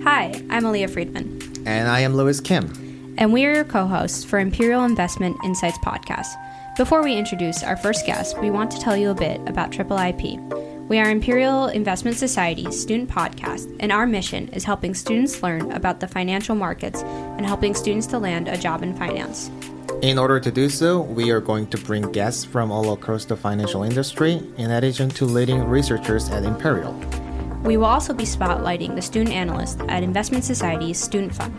Hi, I'm Aaliyah Friedman. And I am Louis Kim. And we are your co-hosts for Imperial Investment Insights Podcast. Before we introduce our first guest, we want to tell you a bit about IIIP. We are Imperial Investment Society's student podcast, and our mission is helping students learn about the financial markets and helping students to land a job in finance. In order to do so, we are going to bring guests from all across the financial industry, in addition to leading researchers at Imperial. We will also be spotlighting the student analyst at Investment Society's Student Fund.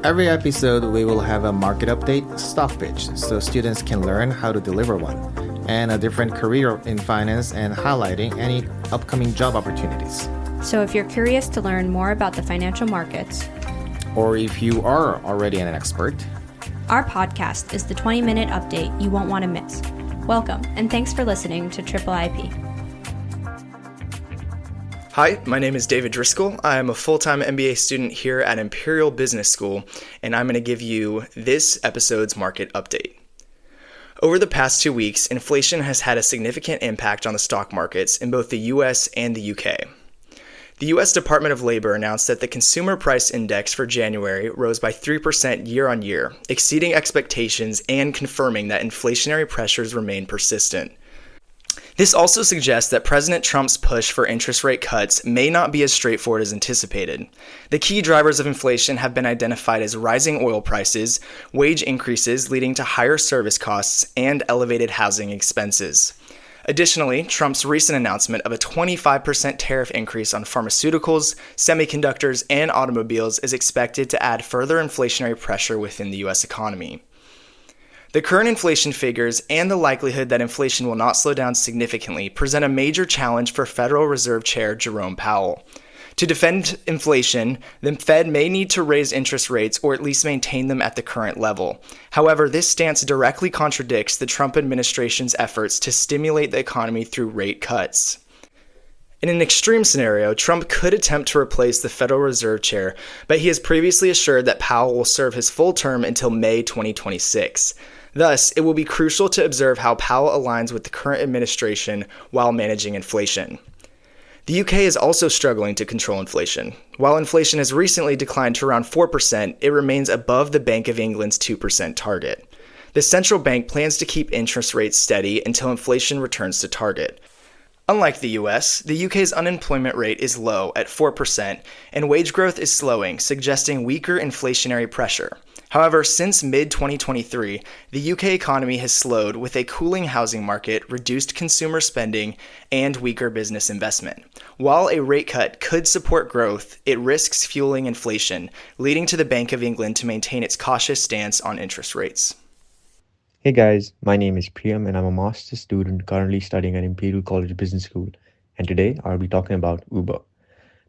Every episode, we will have a market update, stock pitch, so students can learn how to deliver one, and a different career in finance and highlighting any upcoming job opportunities. So if you're curious to learn more about the financial markets, or if you are already an expert, our podcast is the 20-minute update you won't want to miss. Welcome, and thanks for listening to IIIP. Hi, my name is David Driskell. I am a full-time MBA student here at Imperial Business School, and I'm going to give you this episode's market update. Over the past 2 weeks, inflation has had a significant impact on the stock markets in both the US and the UK. The US Department of Labor announced that the Consumer Price Index for January rose by 3% year on year, exceeding expectations and confirming that inflationary pressures remain persistent. This also suggests that President Trump's push for interest rate cuts may not be as straightforward as anticipated. The key drivers of inflation have been identified as rising oil prices, wage increases leading to higher service costs, and elevated housing expenses. Additionally, Trump's recent announcement of a 25% tariff increase on pharmaceuticals, semiconductors, and automobiles is expected to add further inflationary pressure within the U.S. economy. The current inflation figures and the likelihood that inflation will not slow down significantly present a major challenge for Federal Reserve Chair Jerome Powell. To defend inflation, the Fed may need to raise interest rates or at least maintain them at the current level. However, this stance directly contradicts the Trump administration's efforts to stimulate the economy through rate cuts. In an extreme scenario, Trump could attempt to replace the Federal Reserve Chair, but he has previously assured that Powell will serve his full term until May 2026. Thus, it will be crucial to observe how Powell aligns with the current administration while managing inflation. The UK is also struggling to control inflation. While inflation has recently declined to around 4%, it remains above the Bank of England's 2% target. The central bank plans to keep interest rates steady until inflation returns to target. Unlike the US, the UK's unemployment rate is low at 4%, and wage growth is slowing, suggesting weaker inflationary pressure. However, since mid-2023, the UK economy has slowed with a cooling housing market, reduced consumer spending, and weaker business investment. While a rate cut could support growth, it risks fueling inflation, leading to the Bank of England to maintain its cautious stance on interest rates. Hey guys, my name is Priyam and I'm a master's student currently studying at Imperial College Business School. And today I'll be talking about Uber.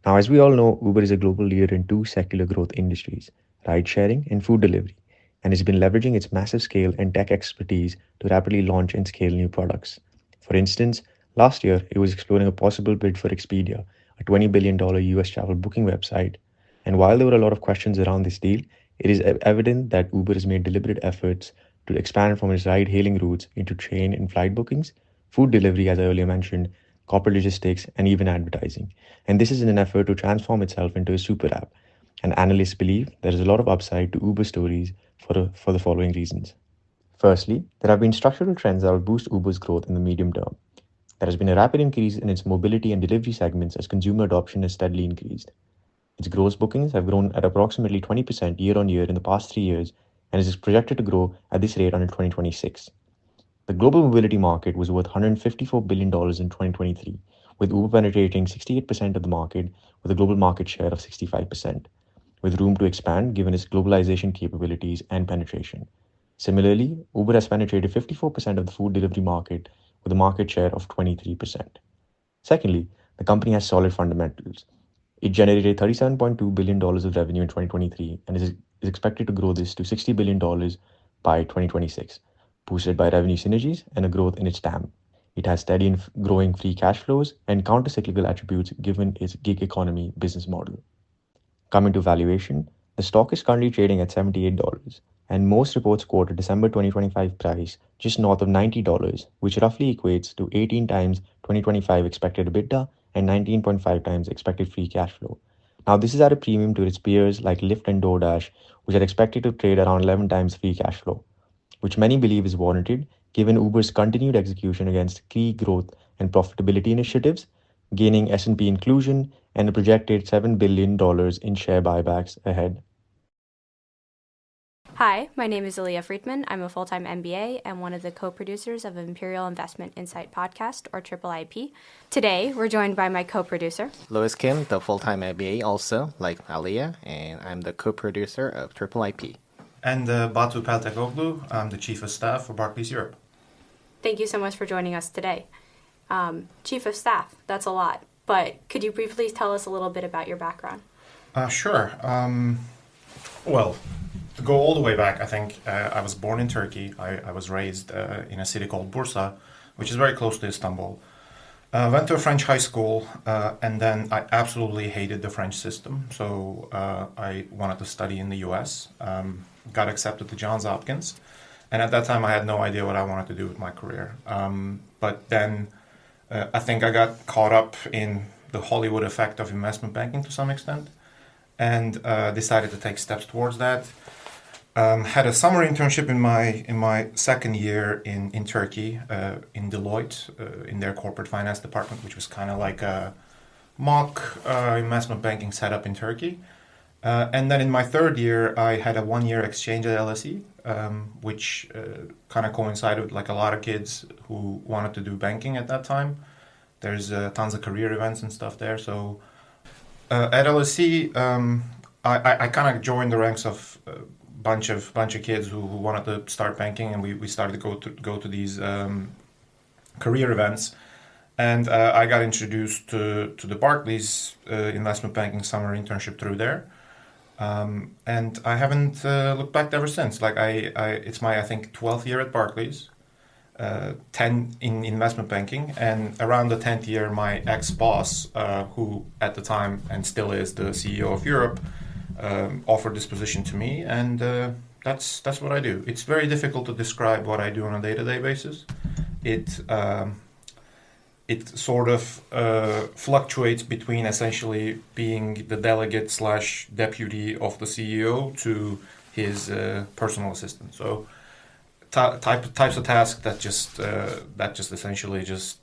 Now, as we all know, Uber is a global leader in two secular growth industries, ride-sharing and food delivery, and has been leveraging its massive scale and tech expertise to rapidly launch and scale new products. For instance, last year, it was exploring a possible bid for Expedia, a $20 billion US travel booking website. And while there were a lot of questions around this deal, it is evident that Uber has made deliberate efforts to expand from its ride-hailing routes into train and flight bookings, food delivery, as I earlier mentioned, corporate logistics, and even advertising. And this is in an effort to transform itself into a super app. And analysts believe there is a lot of upside to Uber stories for the following reasons. Firstly, there have been structural trends that will boost Uber's growth in the medium term. There has been a rapid increase in its mobility and delivery segments as consumer adoption has steadily increased. Its gross bookings have grown at approximately 20% year on year in the past 3 years and is projected to grow at this rate until 2026. The global mobility market was worth $154 billion in 2023, with Uber penetrating 68% of the market with a global market share of 65%. With room to expand given its globalization capabilities and penetration. Similarly, Uber has penetrated 54% of the food delivery market with a market share of 23%. Secondly, the company has solid fundamentals. It generated $37.2 billion of revenue in 2023 and is expected to grow this to $60 billion by 2026, boosted by revenue synergies and a growth in its TAM. It has steady and growing free cash flows and counter-cyclical attributes given its gig economy business model. Coming to valuation, the stock is currently trading at $78, and most reports quote a December 2025 price just north of $90, which roughly equates to 18 times 2025 expected EBITDA and 19.5 times expected free cash flow. Now, this is at a premium to its peers like Lyft and DoorDash, which are expected to trade around 11 times free cash flow, which many believe is warranted given Uber's continued execution against key growth and profitability initiatives, gaining S&P inclusion and a projected $7 billion in share buybacks ahead. Hi, my name is Aaliyah Friedman. I'm a full-time MBA and one of the co-producers of Imperial Investment Insight Podcast, or IIIP. Today, we're joined by my co-producer, Louis Kim, the full-time MBA also, like Aliyah, and I'm the co-producer of IIIP. And Batu, I'm the Chief of Staff for Barclays Europe. Thank you so much for joining us today. Chief of Staff, that's a lot, but could you briefly tell us a little bit about your background? Sure. Well, to go all the way back, I think I was born in Turkey. I was raised in a city called Bursa, which is very close to Istanbul. Went to a French high school, and then I absolutely hated the French system. So I wanted to study in the US, got accepted to Johns Hopkins. And at that time, I had no idea what I wanted to do with my career. But then I think I got caught up in the Hollywood effect of investment banking to some extent, and decided to take steps towards that. Had a summer internship in my second year in Turkey, in Deloitte, in their corporate finance department, which was kind of like a mock investment banking setup in Turkey. And then in my third year, I had a one-year exchange at LSE, which kind of coincided with like a lot of kids who wanted to do banking at that time. There's tons of career events and stuff there. So at LSE, I kind of joined the ranks of bunch of kids who wanted to start banking, and we started to go to these career events, and I got introduced to the Barclays investment banking summer internship through there, and I haven't looked back ever since. Like it's my, I think, 12th year at Barclays, 10 in investment banking, and around the 10th year, my ex-boss, who at the time and still is the CEO of Europe, offered this position to me, and that's what I do. It's very difficult to describe what I do on a day-to-day basis. It sort of fluctuates between essentially being the delegate / deputy of the CEO to his personal assistant. So types of tasks that just essentially just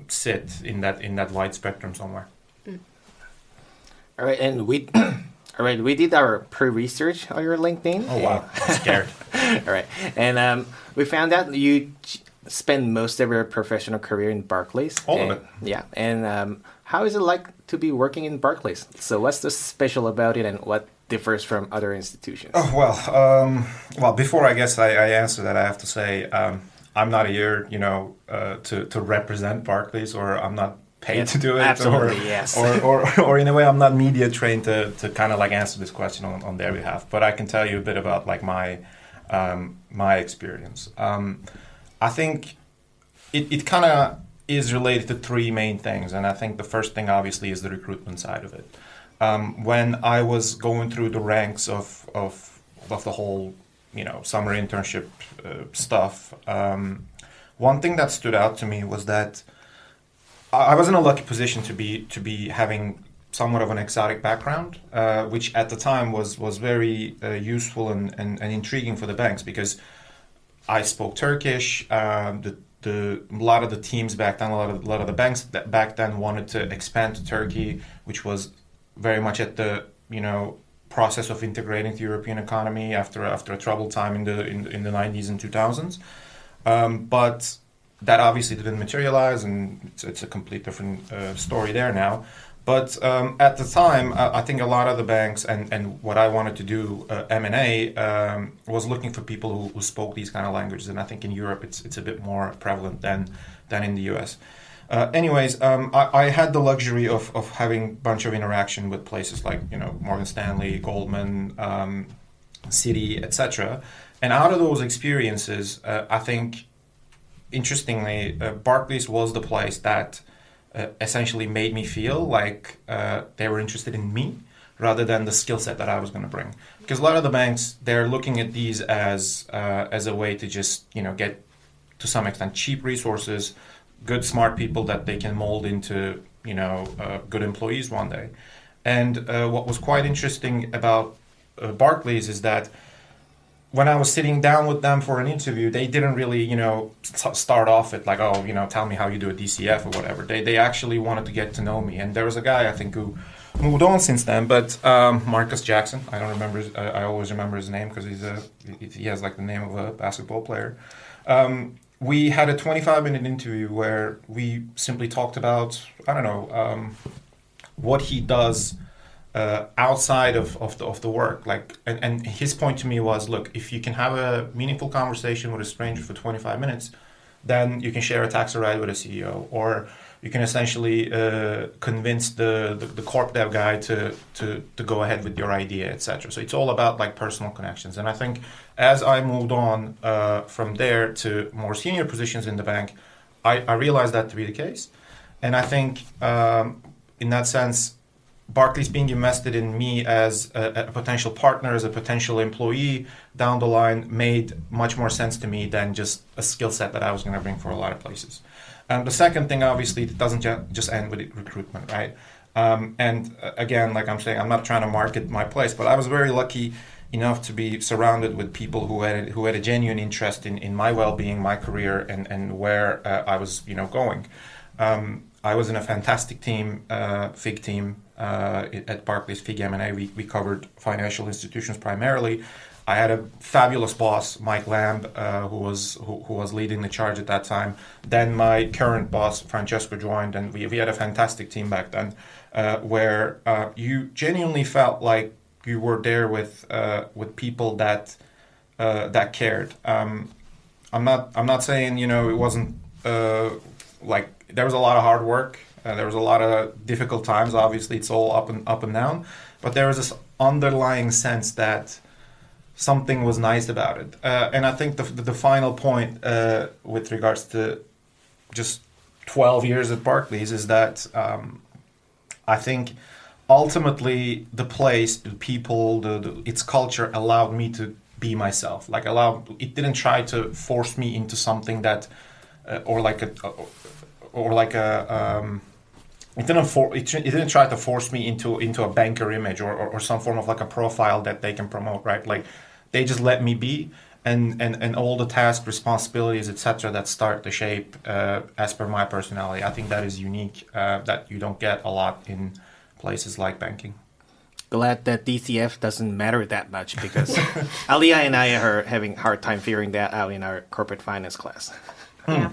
sit in that wide spectrum somewhere. All right, and we did our pre-research on your LinkedIn. Oh, wow. I'm scared. All right. And we found out you spent most of your professional career in Barclays. All of it. Yeah. And how is it like to be working in Barclays? So what's so special about it, and what differs from other institutions? Oh, well, before I guess I answer that, I have to say I'm not here, to represent Barclays, or I'm not paid to do it. Absolutely, yes. Or in a way, I'm not media trained to kind of like answer this question on their behalf. But I can tell you a bit about like my experience. I think it kind of is related to three main things, and I think the first thing obviously is the recruitment side of it. When I was going through the ranks of the whole summer internship stuff, one thing that stood out to me was that I was in a lucky position to be having somewhat of an exotic background, which at the time was very useful and intriguing for the banks, because I spoke Turkish. A lot of the teams back then, a lot of the banks that back then wanted to expand to Turkey, which was very much at the process of integrating the European economy after a troubled time in the 90s and 2000s, but that obviously didn't materialize, and it's a complete different story there now. But at the time, I think a lot of the banks and what I wanted to do, M&A, was looking for people who spoke these kind of languages. And I think in Europe, it's a bit more prevalent than in the US. I had the luxury of having a bunch of interaction with places like Morgan Stanley, Goldman, Citi, etc. And out of those experiences, I think, interestingly, Barclays was the place that essentially made me feel like they were interested in me rather than the skill set that I was going to bring. Because a lot of the banks, they're looking at these as a way to just get, to some extent, cheap resources, good smart people that they can mold into good employees one day. And what was quite interesting about Barclays is that when I was sitting down with them for an interview, they didn't really, start off with like, oh, tell me how you do a DCF or whatever. They actually wanted to get to know me. And there was a guy, I think, who moved on since then, but Marcus Jackson, I don't remember, I always remember his name because he has like the name of a basketball player. We had a 25-minute interview where we simply talked about, what he does outside of the work, and his point to me was, look, if you can have a meaningful conversation with a stranger for 25 minutes, then you can share a taxi ride with a CEO, or you can essentially convince the corp dev guy to go ahead with your idea, etc. So it's all about like personal connections. And I think as I moved on from there to more senior positions in the bank, I realized that to be the case. And I think in that sense, Barclays being invested in me as a potential partner, as a potential employee down the line made much more sense to me than just a skill set that I was going to bring for a lot of places. The second thing, obviously, it doesn't just end with recruitment, right? And again, like I'm saying, I'm not trying to market my place, but I was very lucky enough to be surrounded with people who had a genuine interest in my well-being, my career, and where I was, going. I was in a fantastic team, FIG team, at Barclays, FIG M&A. We covered financial institutions primarily. I had a fabulous boss, Mike Lamb, who was leading the charge at that time. Then my current boss, Francesco, joined, and we had a fantastic team back then, where you genuinely felt like you were there with people that cared. I'm not saying it wasn't like there was a lot of hard work. There was a lot of difficult times. Obviously, it's all up and down, but there was this underlying sense that something was nice about it. And I think the final point with regards to just 12 years at Barclays is that I think ultimately the place, the people, its culture allowed me to be myself. It didn't try to force me into something that it didn't try to force me into a banker image or some form of like a profile that they can promote, right? Like they just let me be, and all the tasks, responsibilities, etc. that start to shape as per my personality. I think that is unique, that you don't get a lot in places like banking. Glad that DCF doesn't matter that much, because Alia and I are having a hard time figuring that out in our corporate finance class. Yeah.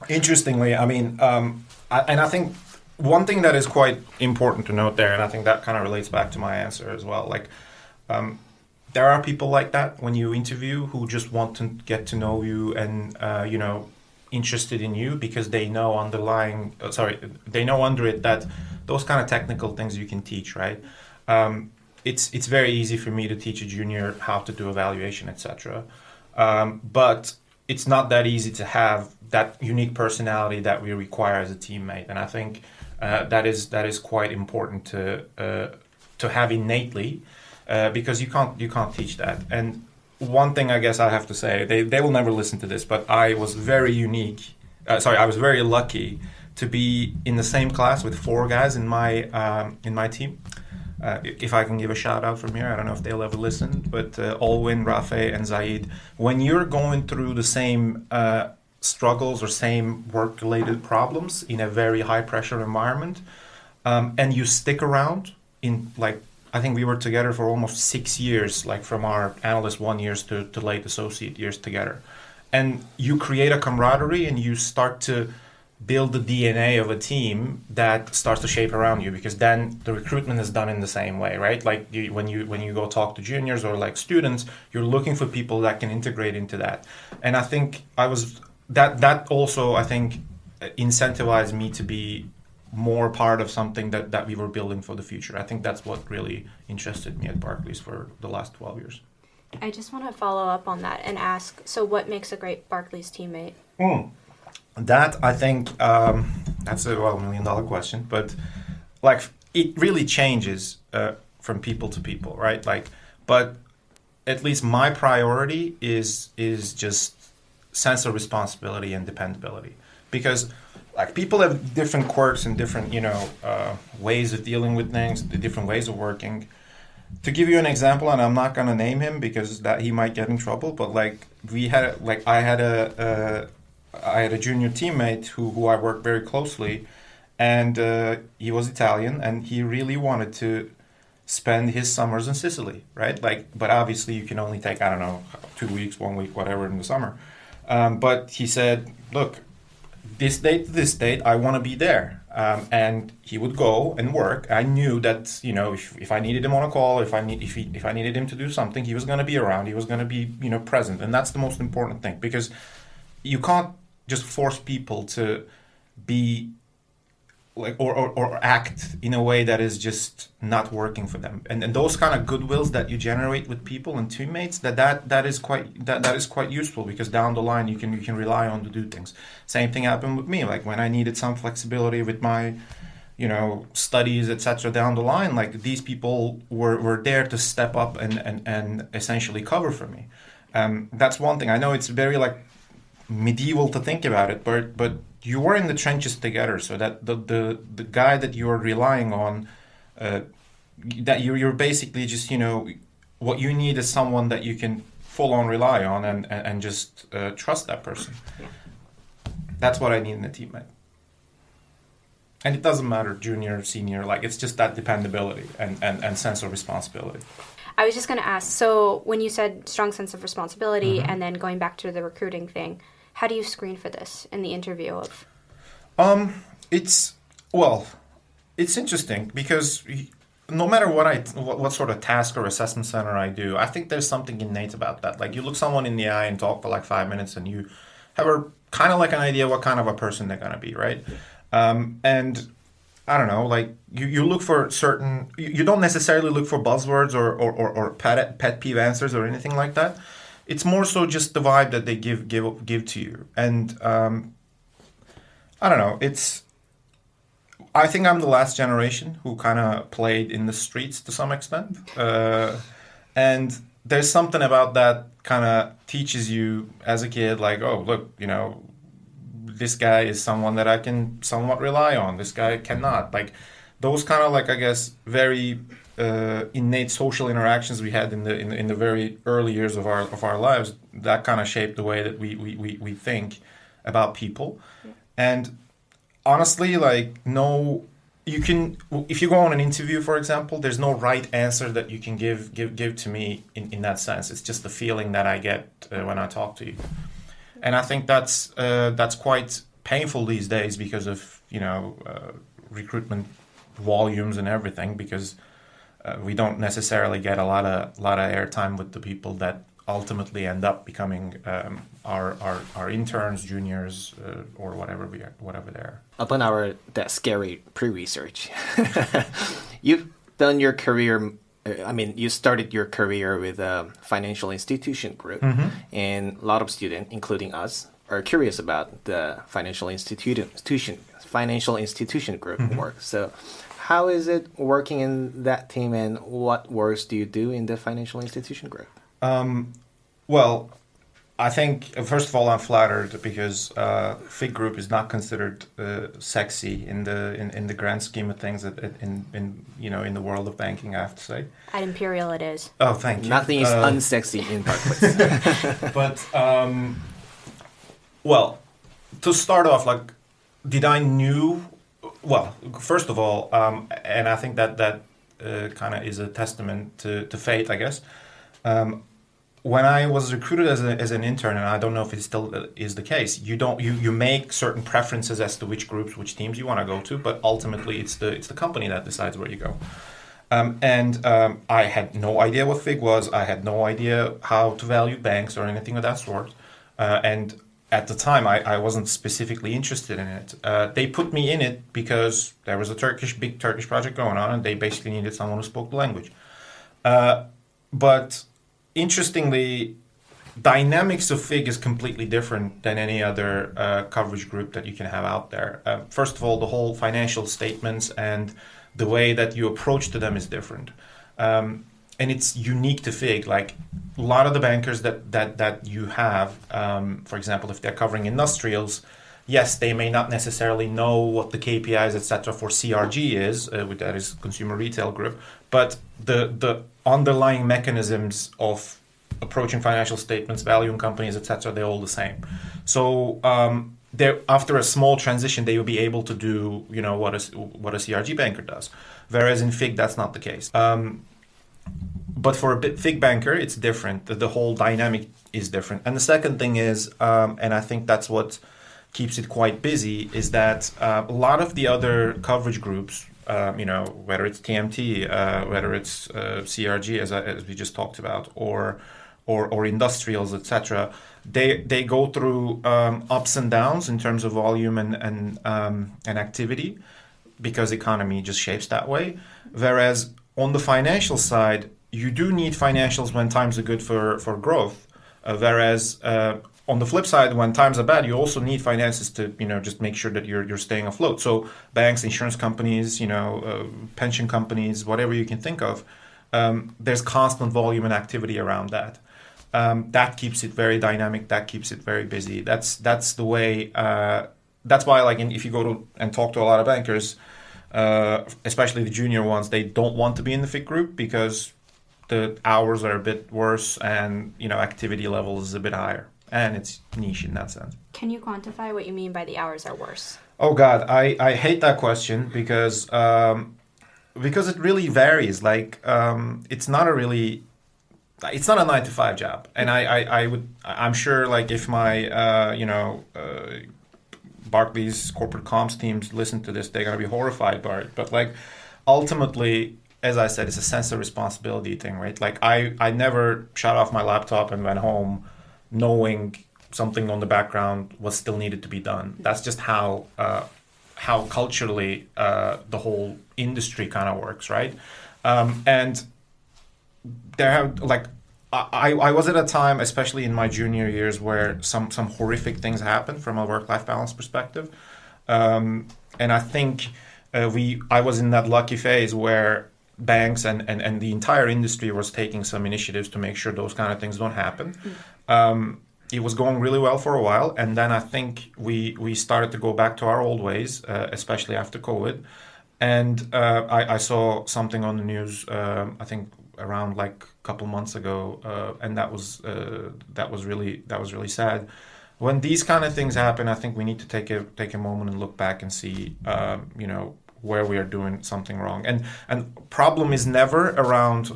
Interestingly, I mean, I think one thing that is quite important to note there, and I think that kind of relates back to my answer as well, like there are people like that when you interview who just want to get to know you and, interested in you because they know they know under it that those kind of technical things you can teach, right? It's very easy for me to teach a junior how to do evaluation, etc. But it's not that easy to have that unique personality that we require as a teammate, and I think that is quite important to have innately, because you can't teach that. And one thing I guess I have to say, they will never listen to this, but I was very I was very lucky to be in the same class with 4 guys in my team. If I can give a shout out from here, I don't know if they'll ever listen, but Olwin, Rafe, and Zaid, when you're going through the same struggles or same work-related problems in a very high-pressure environment, and you stick around I think we were together for almost 6 years, like from our analyst 1 years to late associate years together. And you create a camaraderie and you start to build the DNA of a team that starts to shape around you, because then the recruitment is done in the same way, right? Like when you go talk to juniors or like students, you're looking for people that can integrate into that. And I think that also, I think, incentivized me to be more part of something that we were building for the future. I think that's what really interested me at Barclays for the last 12 years. I just want to follow up on that and ask, so what makes a great Barclays teammate? That, I think, that's a $1 million question, but like it really changes from people to people, right? But at least my priority is just sense of responsibility and dependability, because like people have different quirks and different, ways of dealing with things, the different ways of working. To give you an example, and I'm not gonna name him because that he might get in trouble, but like I had a junior teammate who I worked very closely, and he was Italian, and he really wanted to spend his summers in Sicily, right? Like, but obviously you can only take, I don't know, 2 weeks, 1 week, whatever in the summer. But he said, look, this date to this date, I want to be there. And he would go and work. I knew that, if I needed him on a call, if I needed him to do something, he was going to be around. He was going to be, present. And that's the most important thing, because you can't just force people to be like or act in a way that is just not working for them. And those kind of goodwills that you generate with people and teammates, that is quite useful, because down the line you can rely on to do things. Same thing happened with me, like when I needed some flexibility with my studies, etc. down the line, like these people were there to step up and essentially cover for me. That's one thing. I know it's very like medieval to think about it, but you were in the trenches together, so that the guy that you are relying on, that you're basically just, what you need is someone that you can full on rely on and just trust that person. Yeah. That's what I need in a teammate. And it doesn't matter junior, senior, like it's just that dependability and sense of responsibility. I was just going to ask, so when you said strong sense of responsibility, and then going back to the recruiting thing, how do you screen for this in the interview of? It's interesting, because no matter what sort of task or assessment center I do, I think there's something innate about that. Like you look someone in the eye and talk for like 5 minutes, and you have a kind of like an idea what kind of a person they're gonna be, right? And I don't know, like you look for certain. You don't necessarily look for buzzwords or pet peeve answers or anything like that. It's more so just the vibe that they give to you. And I don't know. I think I'm the last generation who kind of played in the streets to some extent. And there's something about that kind of teaches you as a kid, like, oh, look, this guy is someone that I can somewhat rely on. This guy cannot. Like those kind of like, I guess, very innate social interactions we had in the very early years of our lives, that kind of shaped the way that we think about people. Yeah. And honestly, like if you go on an interview, for example, there's no right answer that you can give to me in that sense. It's just the feeling that I get when I talk to you. And I think that's quite painful these days because of recruitment volumes and everything, because we don't necessarily get a lot of airtime with the people that ultimately end up becoming our interns, juniors, or whatever they are. Upon that scary pre-research, you've done your career. You started your career with a financial institution group, and a lot of students, including us, are curious about the financial institution group work. So, how is it working in that team, and what works do you do in the financial institution group? Well, I think first of all I'm flattered because FIG Group is not considered sexy in the grand scheme of things in the world of banking, I have to say. At Imperial it is. Oh, thank you. Nothing is unsexy in Barclays. But well, to start off, like, did I knew? Well, first of all, and I think that kind of is a testament to fate, I guess. When I was recruited as an intern, and I don't know if it still is the case, you make certain preferences as to which groups, which teams you want to go to, but ultimately it's the company that decides where you go. I had no idea what FIG was. I had no idea how to value banks or anything of that sort. And at the time, I wasn't specifically interested in it. They put me in it because there was a big Turkish project going on, and they basically needed someone who spoke the language. But interestingly, dynamics of FIG is completely different than any other coverage group that you can have out there. First of all, the whole financial statements and the way that you approach to them is different. And it's unique to FIG. Like a lot of the bankers that you have, for example, if they're covering industrials, yes, they may not necessarily know what the KPIs, etc., for CRG is, that is Consumer Retail Group, but the underlying mechanisms of approaching financial statements, valuing companies, etc., they're all the same. So after a small transition, they will be able to do, what a CRG banker does. Whereas in FIG, that's not the case. But for a FIG banker, it's different. The whole dynamic is different. And the second thing is, and I think that's what keeps it quite busy, is that a lot of the other coverage groups, whether it's TMT, whether it's CRG, as we just talked about, or industrials, etc., they go through ups and downs in terms of volume and activity, because economy just shapes that way. Whereas on the financial side, you do need financials when times are good for growth. Whereas on the flip side, when times are bad, you also need finances to just make sure that you're staying afloat. So banks, insurance companies, pension companies, whatever you can think of, there's constant volume and activity around that. That keeps it very dynamic. That keeps it very busy. That's the way. That's why, if you go to and talk to a lot of bankers, especially the junior ones, they don't want to be in the FIG group because the hours are a bit worse and activity level is a bit higher, and it's niche in that sense. Can you quantify what you mean by the hours are worse? Oh God, I hate that question because it really varies. It's not a 9-to-5 job, and I'm sure if my Barclays corporate comms teams listen to this, they're gonna be horrified by it. But ultimately, as I said, it's a sense of responsibility thing, right? I never shut off my laptop and went home knowing something on the background was still needed to be done. That's just how culturally the whole industry kind of works, right? And there have I was at a time, especially in my junior years, where some horrific things happened from a work-life balance perspective, and I think I was in that lucky phase where banks and the entire industry was taking some initiatives to make sure those kind of things don't happen. It was going really well for a while, and then I think we started to go back to our old ways, especially after COVID. And I saw something on the news, I think around a couple months ago, and that was really sad. When these kind of things happen, I think we need to take a moment and look back and see, where we are doing something wrong. And problem is never around,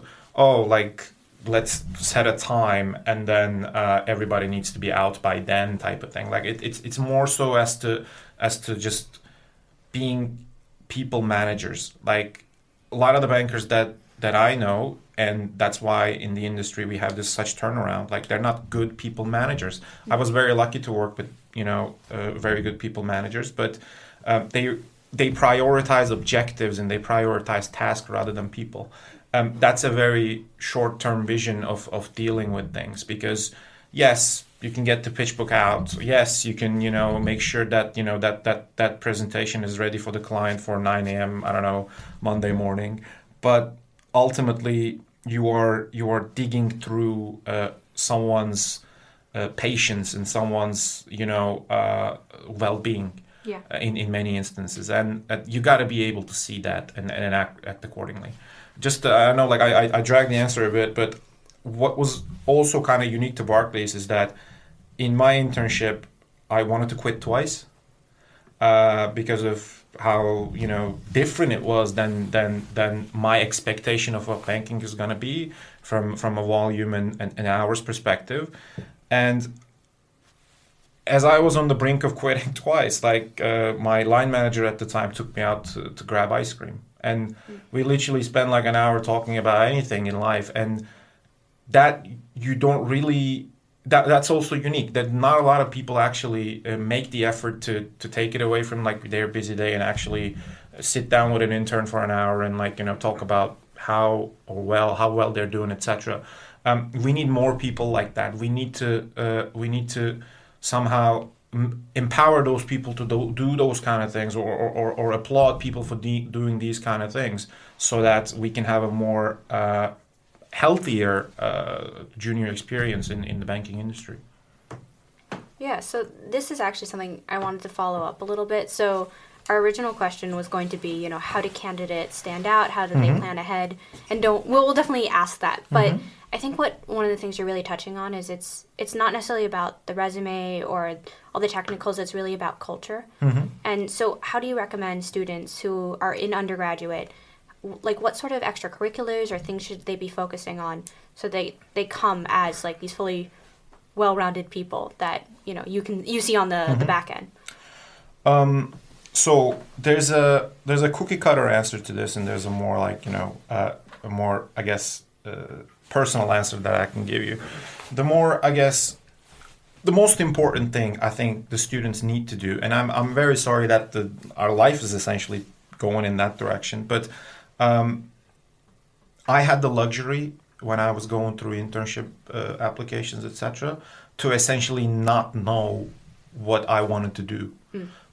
let's set a time and then everybody needs to be out by then type of thing. It's more so as to just being people managers. A lot of the bankers that I know, and that's why in the industry we have this such turnaround, they're not good people managers. I was very lucky to work with very good people managers, but they prioritize objectives and they prioritize tasks rather than people. That's a very short-term vision of dealing with things, because yes, you can get the pitch book out. Yes, you can make sure that that presentation is ready for the client for 9 a.m. Monday morning. But ultimately, you are digging through someone's patience and someone's well-being. Yeah. In many instances, and you got to be able to see that and act accordingly. Just I know I dragged the answer a bit, but what was also kind of unique to Barclays is that in my internship I wanted to quit twice because of how different it was than my expectation of what banking is going to be from a volume and hours perspective. And as I was on the brink of quitting twice, my line manager at the time took me out to grab ice cream. And we literally spent an hour talking about anything in life. And that you don't really, that's also unique, that not a lot of people actually make the effort to take it away from their busy day and actually sit down with an intern for an hour and talk about how well they're doing, etc. We need more people like that. We need to somehow empower those people to do those kind of things, or applaud people for doing these kind of things, so that we can have a more healthier junior experience in the banking industry. Yeah, so this is actually something I wanted to follow up a little bit. So our original question was going to be, how do candidates stand out? How do they plan ahead? And we'll definitely ask that. But I think one of the things you're really touching on is it's not necessarily about the resume or all the technicals. It's really about culture. And so how do you recommend students who are in undergraduate, like what sort of extracurriculars or things should they be focusing on so they come as like these fully well-rounded people that you see on the back end? So there's a cookie cutter answer to this, and there's a more like a more I guess personal answer that I can give you. The most important thing I think the students need to do, and I'm very sorry that our life is essentially going in that direction, but I had the luxury when I was going through internship applications, etc., to essentially not know what I wanted to do.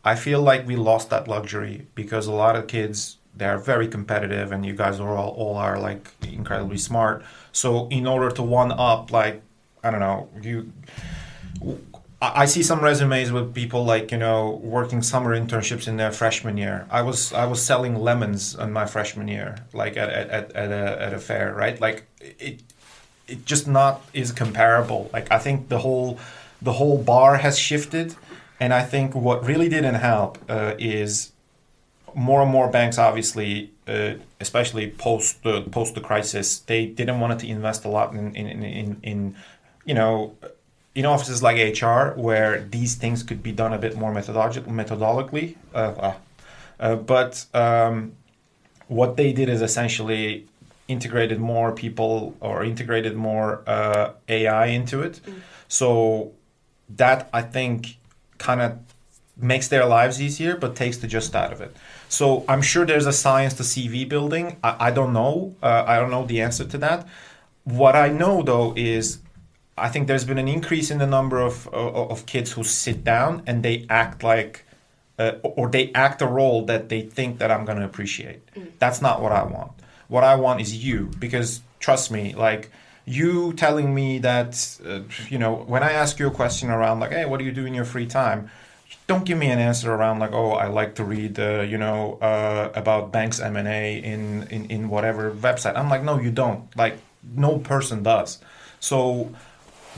I feel like we lost that luxury because a lot of kids, they're very competitive, and you guys all are like incredibly smart. So in order to one up, like, I don't know, I see some resumes with people like, working summer internships in their freshman year. I was selling lemons in my freshman year, like at a fair, right? Like it just not is comparable. Like I think the whole bar has shifted. And I think what really didn't help is more and more banks, obviously, especially post the crisis, they didn't want to invest a lot in offices like HR, where these things could be done a bit more methodologically. But what they did is essentially integrated more people or integrated more AI into it. So that, I think, kind of makes their lives easier, but takes the gist out of it. So I'm sure there's a science to CV building. I don't know. I don't know the answer to that. What I know, though, is I think there's been an increase in the number of kids who sit down and they act like, or they act a role that they think that I'm going to appreciate. That's not what I want. What I want is you, because trust me, like, you telling me that, when I ask you a question around like, hey, what do you do in your free time? Don't give me an answer around like, oh, I like to read, about banks M&A in whatever website. I'm like, no, you don't. Like, no person does. So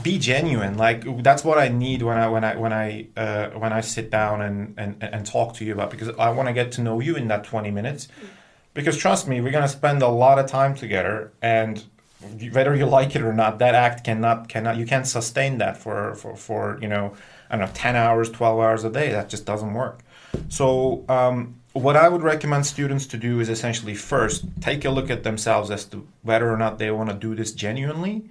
be genuine. Like, that's what I need when I sit down and talk to you about, because I want to get to know you in that 20 minutes. Because trust me, we're going to spend a lot of time together, and whether you like it or not, that act cannot you can't sustain that for I don't know, 10 hours, 12 hours a day. That just doesn't work. So what I would recommend students to do is essentially first take a look at themselves as to whether or not they want to do this genuinely,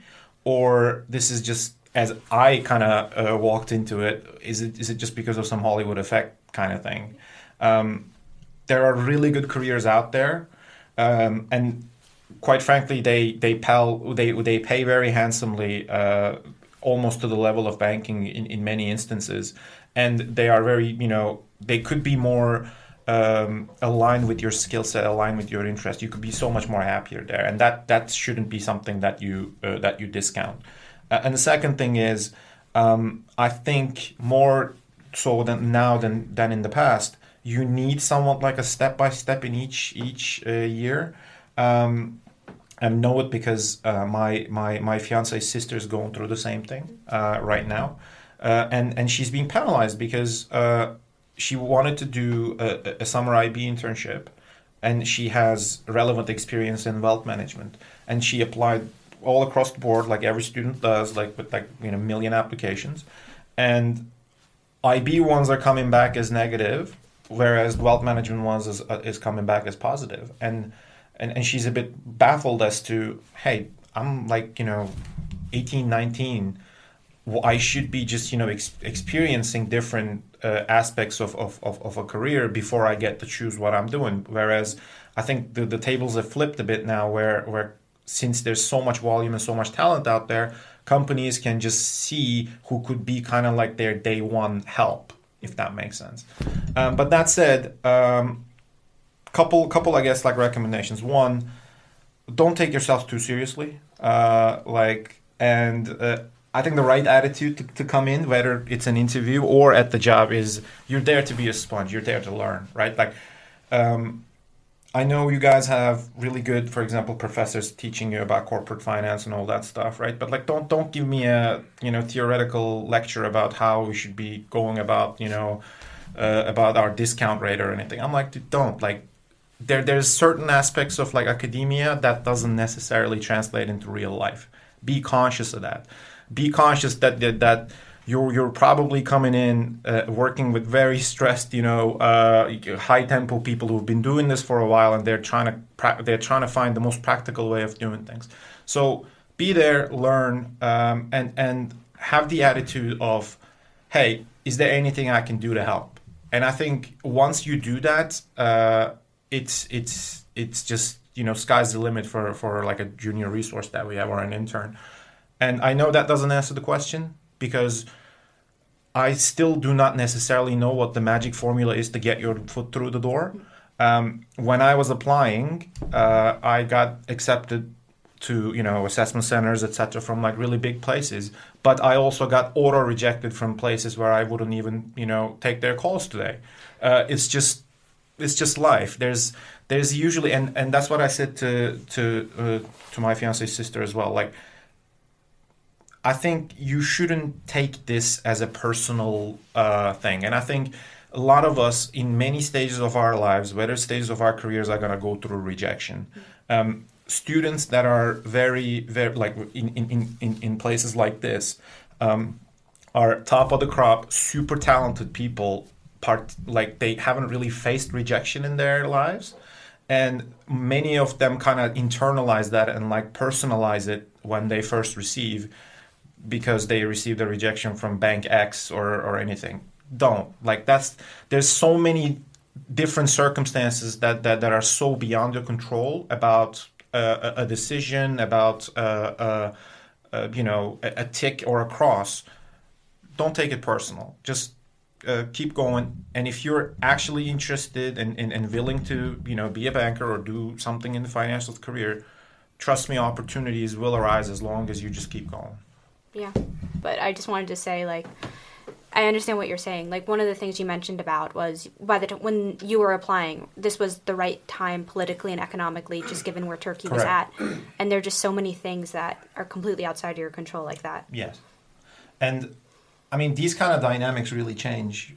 or this is just, as I kind of walked into it, is it just because of some Hollywood effect kind of thing. There are really good careers out there, and quite frankly, they pay very handsomely, almost to the level of banking in many instances, and they are very, they could be more aligned with your skill set, aligned with your interest. You could be so much more happier there, and that shouldn't be something that you discount. And the second thing is, I think more so than now than in the past, you need somewhat like a step-by-step in each year. And know it because my fiance's sister is going through the same thing right now, and she's being penalized because she wanted to do a summer IB internship, and she has relevant experience in wealth management, and she applied all across the board like every student does, like with million applications, and IB ones are coming back as negative, whereas wealth management ones is coming back as positive, and she's a bit baffled as to, hey, I'm 18, 19. Well, I should be just, experiencing different aspects of a career before I get to choose what I'm doing. Whereas I think the tables have flipped a bit now where since there's so much volume and so much talent out there, companies can just see who could be kind of like their day one help, if that makes sense. But that said, couple I guess like recommendations. One, don't take yourself too seriously. I think the right attitude to come in, whether it's an interview or at the job, is you're there to be a sponge. You're there to learn, right? Like, I know you guys have really good, for example, professors teaching you about corporate finance and all that stuff, right? But like, don't give me a theoretical lecture about how we should be going about about our discount rate or anything. I'm like, don't like. There's certain aspects of like academia that doesn't necessarily translate into real life. Be conscious of that. Be conscious that you're probably coming in working with very stressed, high tempo people who've been doing this for a while, and they're trying to find the most practical way of doing things. So be there, learn, and have the attitude of, hey, is there anything I can do to help? And I think once you do that, it's just sky's the limit for like a junior resource that we have or an intern. And I know that doesn't answer the question because I still do not necessarily know what the magic formula is to get your foot through the door. When I was applying, I got accepted to assessment centers, etc., from like really big places. But I also got auto rejected from places where I wouldn't even take their calls today. It's just life. There's usually and that's what I said to my fiance's sister as well. Like, I think you shouldn't take this as a personal thing. And I think a lot of us in many stages of our lives, whether stages of our careers, are going to go through rejection. Students that are very, very like in places like this are top of the crop, super talented people. Like they haven't really faced rejection in their lives. And many of them kind of internalize that and like personalize it when they first receive, because they received a rejection from bank X or anything. Don't. Like there's so many different circumstances that are so beyond your control about a decision, about a tick or a cross. Don't take it personal. Just keep going. And if you're actually interested and willing to be a banker or do something in the financial career, trust me, opportunities will arise as long as you just keep going. Yeah, but I just wanted to say, like, I understand what you're saying. Like, one of the things you mentioned about was when you were applying, this was the right time politically and economically, just given where Turkey was at. And there are just so many things that are completely outside of your control like that. Yes. And, I mean, these kind of dynamics really change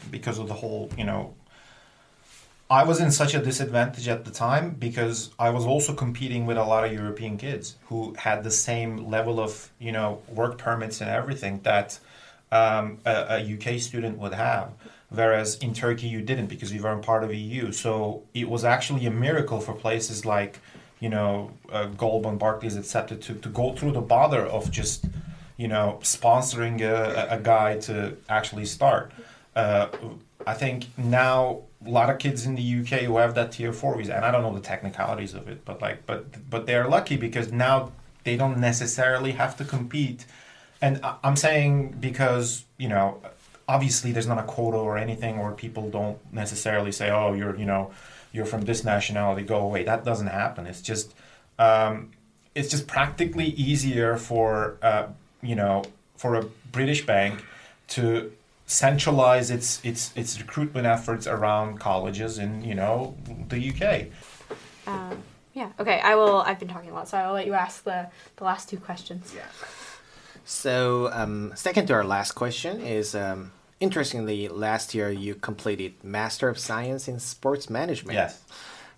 because of the whole, I was in such a disadvantage at the time because I was also competing with a lot of European kids who had the same level of, work permits and everything that a UK student would have. Whereas in Turkey you didn't because you weren't part of EU. So it was actually a miracle for places like, Goldman, Barclays, etc. to go through the bother of just, sponsoring a guy to actually start. I think now a lot of kids in the UK who have that tier 4 visa, and I don't know the technicalities of it, but they're lucky because now they don't necessarily have to compete. And I'm saying because, obviously there's not a quota or anything, or people don't necessarily say, oh, you're from this nationality, go away. That doesn't happen. It's just practically easier for a British bank to centralize its recruitment efforts around colleges in the UK. Yeah. Okay. I've been talking a lot, so I will let you ask the last two questions. Yeah. So second to our last question is interestingly, last year you completed Master of Science in Sports Management. Yes.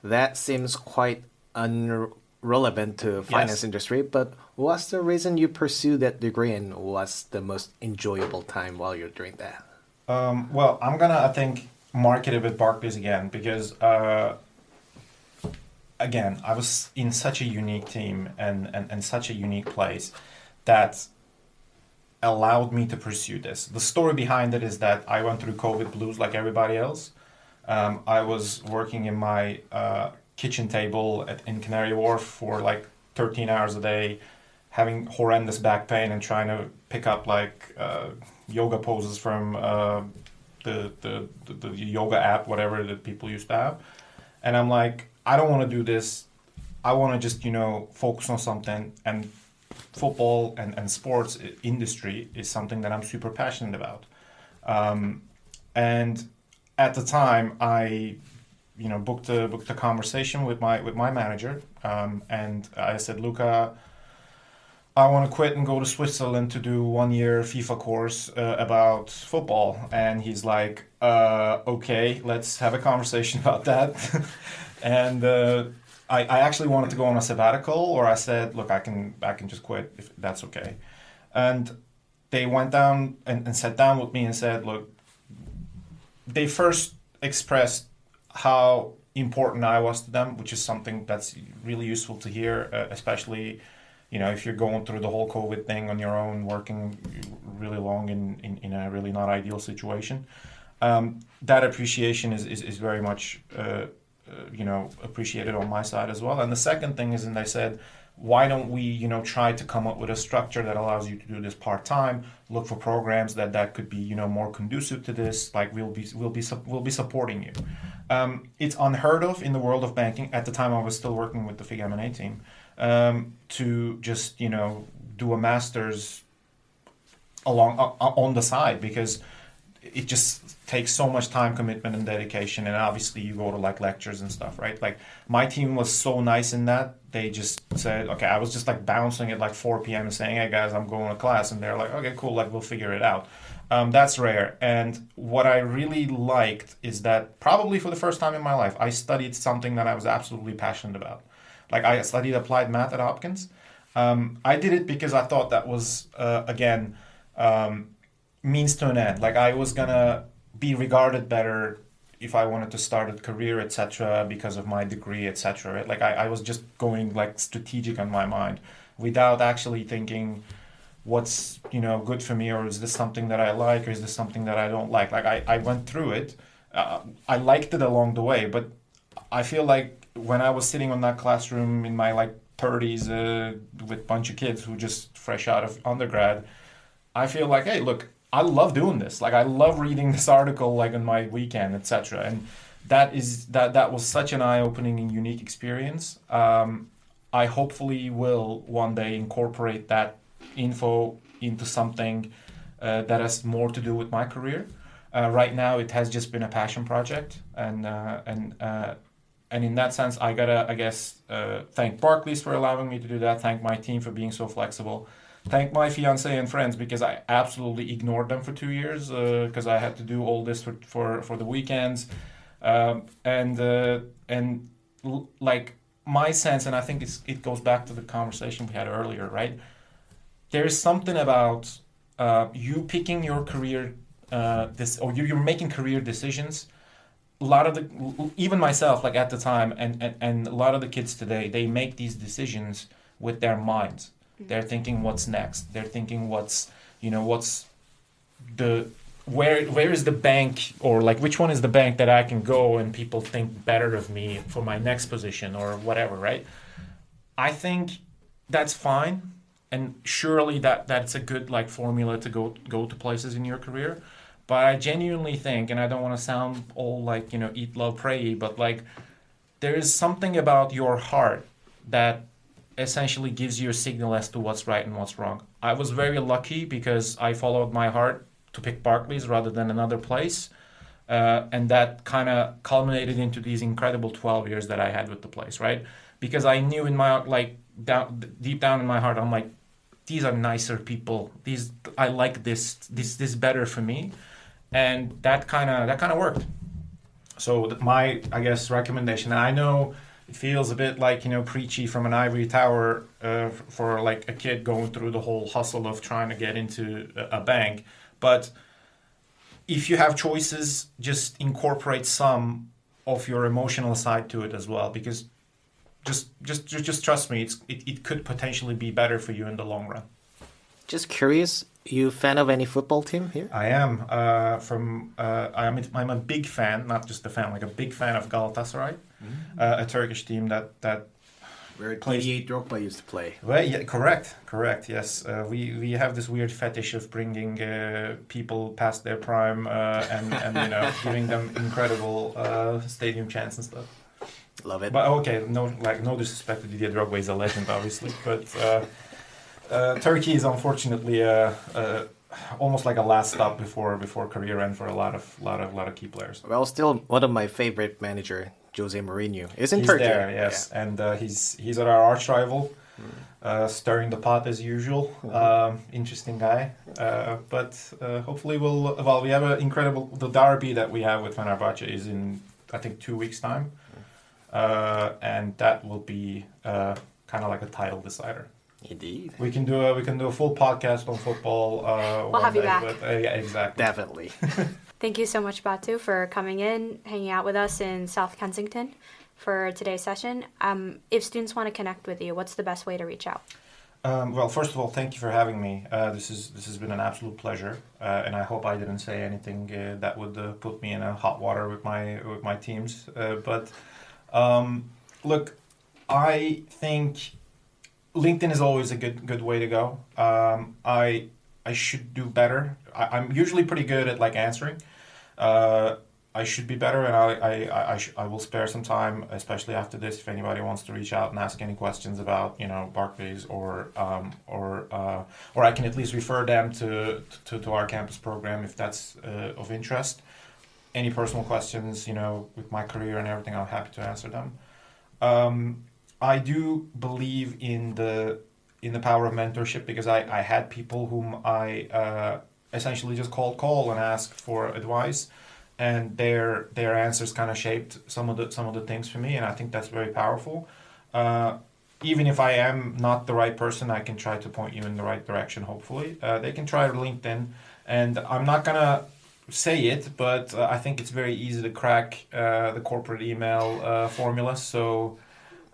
That seems quite relevant to finance industry, but what's the reason you pursued that degree and what's the most enjoyable time while you're doing that? Well, I'm gonna, I think, market it with Barclays again because, again, I was in such a unique team and such a unique place that allowed me to pursue this. The story behind it is that I went through COVID blues like everybody else. I was working in my kitchen table in Canary Wharf for like 13 hours a day, having horrendous back pain and trying to pick up like yoga poses from the yoga app, whatever that people used to have. And I'm like, I don't want to do this. I want to just, focus on something. And football and sports industry is something that I'm super passionate about. And at the time, I booked a conversation with my manager, and I said, Luca, I want to quit and go to Switzerland to do 1 year FIFA course about football. And he's like, okay, let's have a conversation about that. And I actually wanted to go on a sabbatical, or I said, look, I can just quit if that's okay. And they went down and sat down with me and said, look, they first expressed how important I was to them, which is something that's really useful to hear, especially if you're going through the whole COVID thing on your own, working really long in a really not ideal situation. That appreciation is very much appreciated on my side as well. And the second thing is, and they said, why don't we try to come up with a structure that allows you to do this part-time, look for programs that could be more conducive to this, like we'll be supporting you. It's unheard of in the world of banking. At the time I was still working with the FIG M&A team, to just do a master's on the side, because it just takes so much time commitment and dedication, and obviously you go to like lectures and stuff, right? Like my team was so nice in that they just said, okay, I was just like bouncing at like 4 p.m. and saying, hey guys, I'm going to class, and they're like, okay, cool, like we'll figure it out. That's rare. And what I really liked is that probably for the first time in my life, I studied something that I was absolutely passionate about. Like I studied applied math at Hopkins. I did it because I thought that was, means to an end. Like I was gonna be regarded better if I wanted to start a career, etc., because of my degree, etc. Right? Like I was just going like strategic on my mind without actually thinking what's good for me, or is this something that I like, or is this something that I don't like. Like I went through it. I liked it along the way, but I feel like when I was sitting on that classroom in my like 30s with a bunch of kids who just fresh out of undergrad, I feel like, hey, look, I love doing this. Like I love reading this article like on my weekend, etc. And that was such an eye-opening and unique experience. I hopefully will one day incorporate that info into something that has more to do with my career. Right now, it has just been a passion project, and in that sense, I gotta, I guess, thank Barclays for allowing me to do that. Thank my team for being so flexible. Thank my fiance and friends, because I absolutely ignored them for 2 years because I had to do all this for the weekends, and like my sense, and I think it goes back to the conversation we had earlier, right? There is something about you picking your career, you're making career decisions. A lot of even myself, like at the time, and a lot of the kids today, they make these decisions with their minds. They're thinking what's next. They're thinking what's where is the bank, or like which one is the bank that I can go and people think better of me for my next position or whatever, right? I think that's fine, and surely that's a good like formula to go to places in your career. But I genuinely think, and I don't want to sound all like eat, love, pray, but like there is something about your heart that essentially gives you a signal as to what's right and what's wrong. I was very lucky because I followed my heart to pick Barclays rather than another place, and that kind of culminated into these incredible 12 years that I had with the place, right? Because I knew in my deep down in my heart, I'm like, these are nicer people. I like this better for me, and that kind of worked. So my, I guess, recommendation, and I know it feels a bit like, preachy from an ivory tower for like a kid going through the whole hustle of trying to get into a bank. But if you have choices, just incorporate some of your emotional side to it as well, because just trust me, it could potentially be better for you in the long run. Just curious, you a fan of any football team here? I am. I'm a big fan, not just a fan, like a big fan of Galatasaray, a Turkish team that where Didier Drogba used to play. Well, yeah, correct. Yes, we have this weird fetish of bringing people past their prime and giving them incredible stadium chants and stuff. Love it. But okay, no disrespect to Didier Drogba, he's a legend, obviously, but. Turkey is unfortunately almost like a last stop before career end for a lot of key players. Well, still one of my favorite manager, Jose Mourinho, is in He's Turkey. there, yes, yeah. And he's at our arch rival, stirring the pot as usual. Interesting guy, but hopefully we have an incredible the derby that we have with Fenerbahce is in I think 2 weeks time, and that will be kind of like a title decider. Indeed. We can do a full podcast on football. We'll have you back. Yeah, exactly. Definitely. Thank you so much, Batu, for coming in, hanging out with us in South Kensington for today's session. If students want to connect with you, what's the best way to reach out? Well, first of all, thank you for having me. This has been an absolute pleasure, and I hope I didn't say anything that would put me in a hot water with my teams. But look, I think LinkedIn is always a good way to go. I should do better. I'm usually pretty good at like answering. I should be better, and I will spare some time, especially after this, if anybody wants to reach out and ask any questions about Barclays or I can at least refer them to our campus program if that's of interest. Any personal questions, with my career and everything, I'm happy to answer them. I do believe in the power of mentorship because I had people whom I essentially just call and ask for advice, and their answers kind of shaped some of the things for me, and I think that's very powerful. Even if I am not the right person, I can try to point you in the right direction. Hopefully, they can try LinkedIn, and I'm not gonna say it, but I think it's very easy to crack the corporate email formula. So.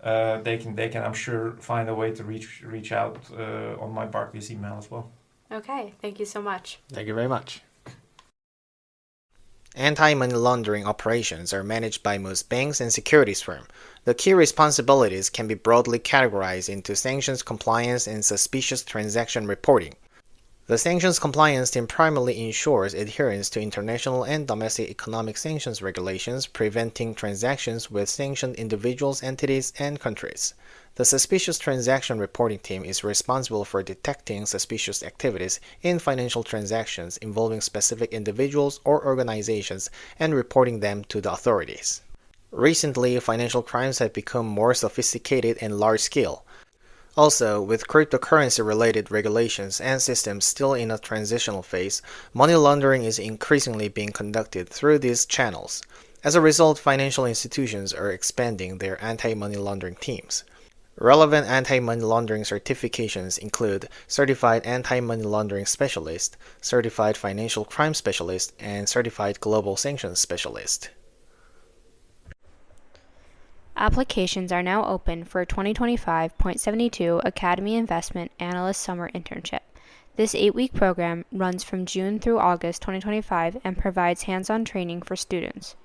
They can I'm sure find a way to reach out on my Barclays email as well. Okay, thank you so much. Thank you very much. Anti-money laundering operations are managed by most banks and securities firms. The key responsibilities can be broadly categorized into sanctions compliance and suspicious transaction reporting. The sanctions compliance team primarily ensures adherence to international and domestic economic sanctions regulations, preventing transactions with sanctioned individuals, entities, and countries. The suspicious transaction reporting team is responsible for detecting suspicious activities in financial transactions involving specific individuals or organizations and reporting them to the authorities. Recently, financial crimes have become more sophisticated and large-scale. Also, with cryptocurrency-related regulations and systems still in a transitional phase, money laundering is increasingly being conducted through these channels. As a result, financial institutions are expanding their anti-money laundering teams. Relevant anti-money laundering certifications include Certified Anti-Money Laundering Specialist, Certified Financial Crime Specialist, and Certified Global Sanctions Specialist. Applications are now open for 2025.72 Academy Investment Analyst Summer Internship. This 8-week program runs from June through August 2025 and provides hands-on training for students.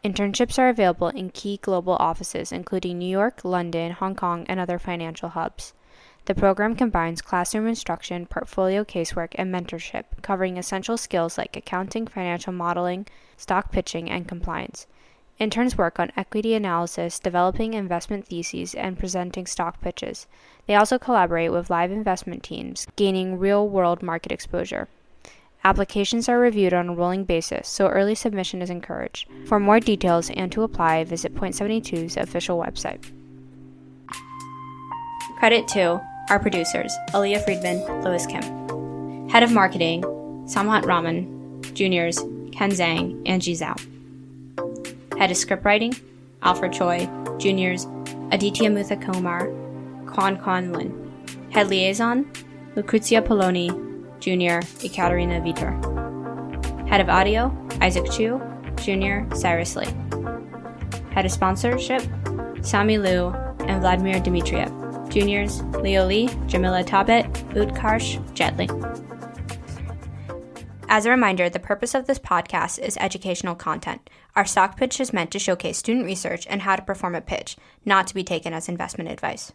Internships are available in key global offices including New York, London, Hong Kong, and other financial hubs. The program combines classroom instruction, portfolio casework, and mentorship, covering essential skills like accounting, financial modeling, stock pitching, and compliance. Interns work on equity analysis, developing investment theses, and presenting stock pitches. They also collaborate with live investment teams, gaining real-world market exposure. Applications are reviewed on a rolling basis, so early submission is encouraged. For more details and to apply, visit Point72's official website. Credit to our producers, Aaliyah Friedman, Louis Kim. Head of Marketing, Samhat Raman. Juniors, Ken Zhang, Angie Zhao. Head of Scriptwriting, Alfred Choi. Juniors, Aditya Muthakumar, Kwan Lin. Head Liaison, Lucrezia Poloni. Junior, Ekaterina Vitor. Head of Audio, Isaac Chu. Junior, Cyrus Lee. Head of Sponsorship, Sami Liu and Vladimir Dmitriev. Juniors, Leo Lee, Jamila Tabet, Utkarsh Jetli. As a reminder, the purpose of this podcast is educational content. Our stock pitch is meant to showcase student research and how to perform a pitch, not to be taken as investment advice.